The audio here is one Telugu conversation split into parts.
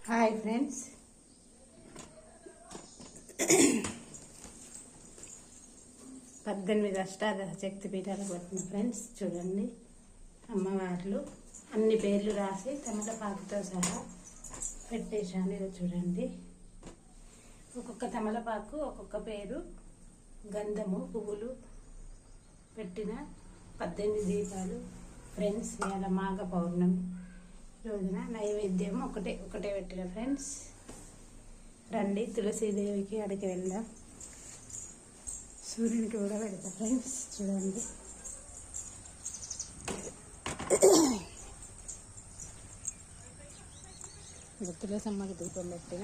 హాయ్ ఫ్రెండ్స్, పద్దెనిమిది అష్టాదశ శక్తి పీఠాలకు పట్టిన ఫ్రెండ్స్ చూడండి. అమ్మవార్లు అన్ని పేర్లు రాసి తమలపాకుతో సహా పెట్టేశాను. ఇది చూడండి, ఒక్కొక్క తమలపాకు ఒక్కొక్క పేరు, గంధము పువ్వులు పెట్టిన 18 దీపాలు ఫ్రెండ్స్. ఇవాళ మాఘ పౌర్ణమి రోజున నైవేద్యం ఒకటే పెట్టిన ఫ్రెండ్స్. రండి, తులసీదేవికి అడిగి వెళ్దాం. సూర్యునికి కూడా పెడతా ఫ్రెండ్స్. చూడండి, తులసమ్మకి దీపం పెట్టిన,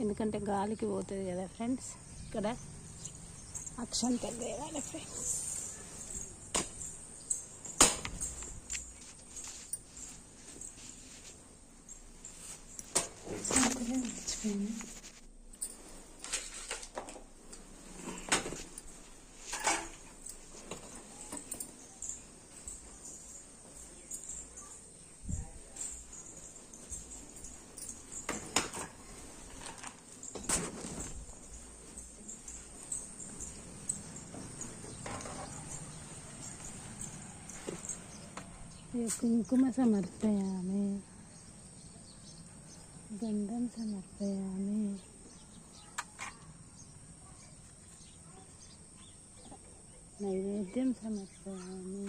ఎందుకంటే గాలికి పోతుంది కదా ఫ్రెండ్స్. ఇక్కడ అక్షంతలు వేయాలి ఫ్రెండ్స్. మర్చిపోయింది. కుంకుమ సమర్పయామి, గంధం సమర్పయామి, నైవేద్యం సమర్పయామి,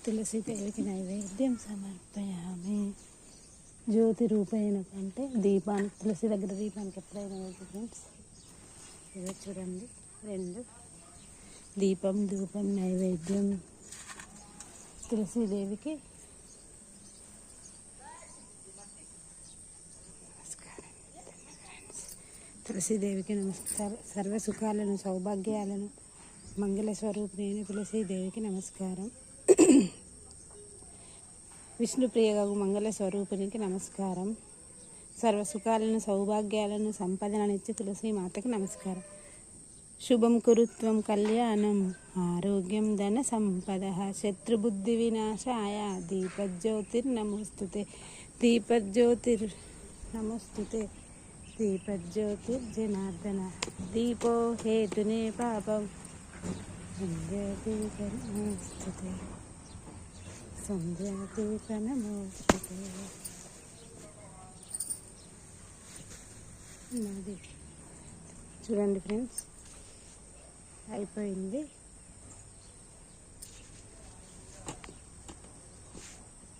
తులసీదేవికి నైవేద్యం సమర్పయామి. జ్యోతి రూపేణ అంటే దీపానికి, తులసి దగ్గర దీపానికి ఎప్పుడైనా ఫ్రెండ్స్. ఇదో చూడండి, 2 దీపం, ధూపం, నైవేద్యం తులసీదేవికి. తులసీదేవికి నమస్కారం. సర్వ సుఖాలను, సౌభాగ్యాలను, మంగళ స్వరూపిణి తులసీదేవికి నమస్కారం. విష్ణుప్రియకు మంగళ స్వరూపిణికి నమస్కారం. సర్వ సుఖాలను, సౌభాగ్యాలను, సంపదననిచ్చి తులసీ మాతకి నమస్కారం. శుభం కురుత్వం కళ్యాణం, ఆరోగ్యం ధన సంపద, శత్రుబుద్ధి వినాశాయ, దీపజ్యోతిర్నమోస్తుతే, దీపజ్యోతిర్నమోస్తుతే, దీపజ్యోతిర్జనార్దన, దీపో హేతునే పాపం, సంధ్యాదీపనమోస్తుతే, సంధ్యాదీపనమోస్తుతే. చూడండి ఫ్రెండ్స్, అయిపోయింది.